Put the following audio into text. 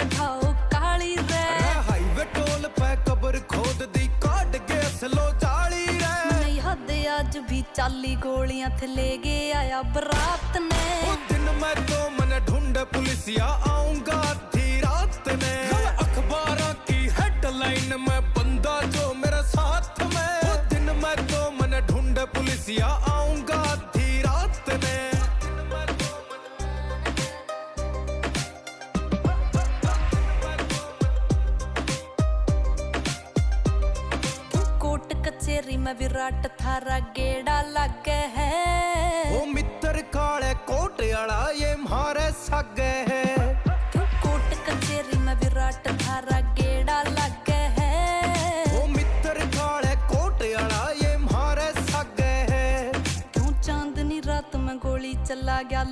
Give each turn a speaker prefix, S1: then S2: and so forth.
S1: चढ़ाओ काली रे
S2: highway toll पे कबर खोद दी काट के असलो जाली रे
S1: नहीं हद आज भी चाली गोलियां थे ले गए आया बरात ने
S2: दिन मैं तो मन ढूंढ पुलिसिया आऊंगा आधी रात ने अखबारों की हेडलाइन में बंदा जो मेरे साथ में दिन मैं तो मन ढूंढ पुलिसिया आऊंगा आधी रात ने
S1: कोट कचेरी में विराट थारा गेड़ा लग है
S2: ओ मित्र काले कोट आला ये मारे सगे है
S1: कोट कचेरी में विराट थारा गेड़ा लग है
S2: ओ मित्र काले कोट आला ये मारे सगे है
S1: क्यों चांदनी रात में गोली चला गया